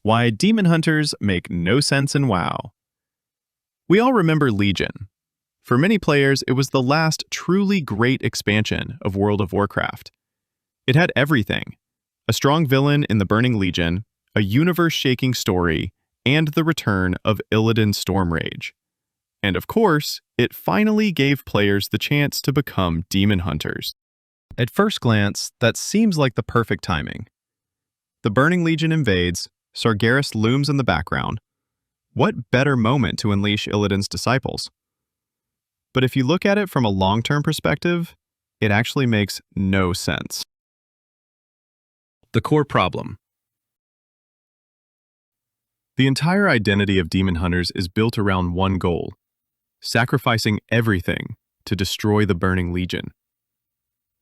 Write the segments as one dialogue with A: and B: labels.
A: Why demon hunters make no sense in WoW. We all remember Legion. For many players, it was the last truly great expansion of World of Warcraft. It had everything: a strong villain in the Burning Legion, a universe-shaking story, and the return of Illidan Stormrage. And of course, it finally gave players the chance to become demon hunters. At first glance, that seems like the perfect timing. The Burning Legion invades, Sargeras looms in the background. What better moment to unleash Illidan's disciples? But if you look at it from a long-term perspective, it actually makes no sense. The core problem. The entire identity of demon hunters is built around one goal: sacrificing everything to destroy the Burning Legion.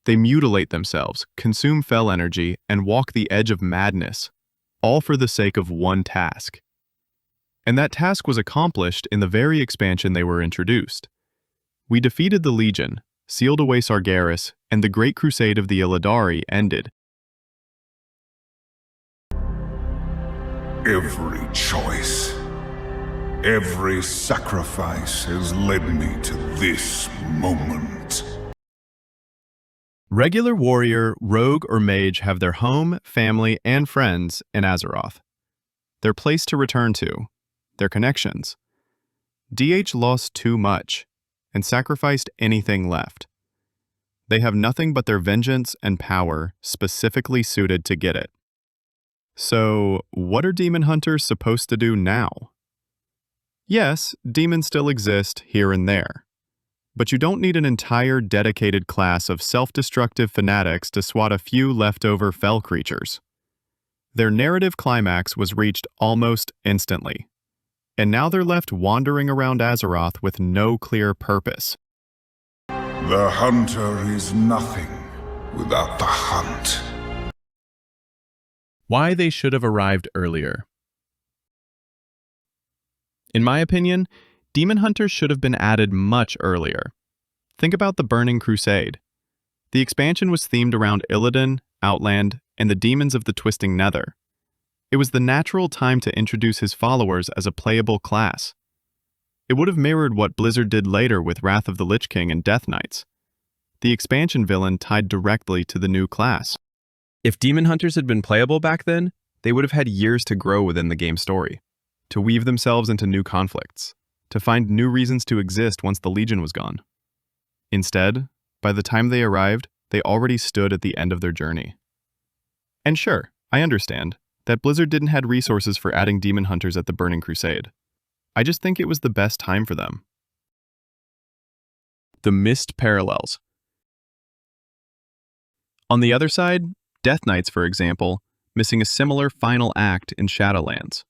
A: They mutilate themselves, consume fell energy, and walk the edge of madness, all for the sake of one task. And that task was accomplished in the very expansion they were introduced. We defeated the Legion, sealed away Sargeras, and the Great Crusade of the Illidari ended.
B: Every choice, every sacrifice has led me to this moment.
A: Regular warrior, rogue, or mage have their home, family, and friends in Azeroth. Their place to return to, their connections. DH lost too much and sacrificed anything left. They have nothing but their vengeance and power specifically suited to get it. So, what are demon hunters supposed to do now? Yes, demons still exist here and there. But you don't need an entire dedicated class of self-destructive fanatics to swat a few leftover fell creatures. Their narrative climax was reached almost instantly, and now they're left wandering around Azeroth with no clear purpose.
B: The hunter is nothing without the hunt.
A: Why they should have arrived earlier. In my opinion, demon hunters should have been added much earlier. Think about the Burning Crusade. The expansion was themed around Illidan, Outland, and the demons of the Twisting Nether. It was the natural time to introduce his followers as a playable class. It would have mirrored what Blizzard did later with Wrath of the Lich King and Death Knights. The expansion villain tied directly to the new class. If demon hunters had been playable back then, they would have had years to grow within the game story, to weave themselves into new conflicts, to find new reasons to exist once the Legion was gone. Instead, by the time they arrived, they already stood at the end of their journey. And sure, I understand that Blizzard didn't have resources for adding demon hunters at the Burning Crusade. I just think it was the best time for them. The missed parallels. On the other side, Death Knights, for example, missing a similar final act in Shadowlands.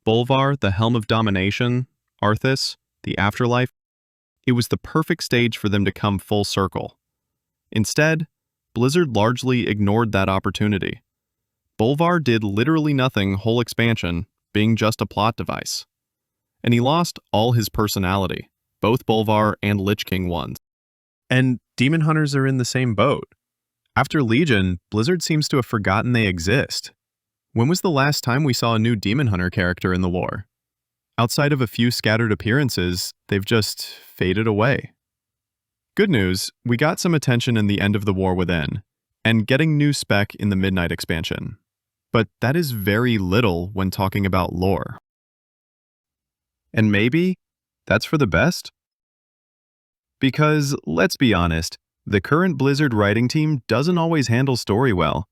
A: Bolvar, the Helm of Domination, Arthas, the Afterlife. It was the perfect stage for them to come full circle. Instead, Blizzard largely ignored that opportunity. Bolvar did literally nothing whole expansion, being just a plot device. And he lost all his personality, both Bolvar and Lich King ones. And demon hunters are in the same boat. After Legion, Blizzard seems to have forgotten they exist. When was the last time we saw a new demon hunter character in the lore? Outside of a few scattered appearances, they've just faded away. Good news, we got some attention in the End of the War Within, and getting new spec in the Midnight expansion. But that is very little when talking about lore. And maybe that's for the best? Because, let's be honest, the current Blizzard writing team doesn't always handle story well.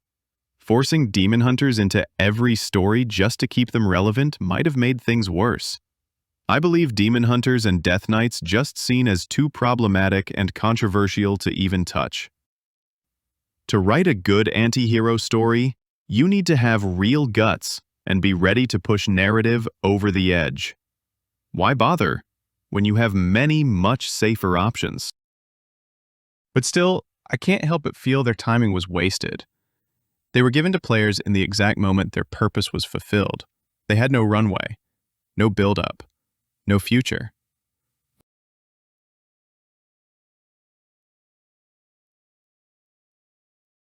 A: Forcing demon hunters into every story just to keep them relevant might have made things worse. I believe demon hunters and death knights just seen as too problematic and controversial to even touch. To write a good anti-hero story, you need to have real guts and be ready to push narrative over the edge. Why bother when you have many much safer options? But still, I can't help but feel their timing was wasted. They were given to players in the exact moment their purpose was fulfilled. They had no runway, no build-up, no future.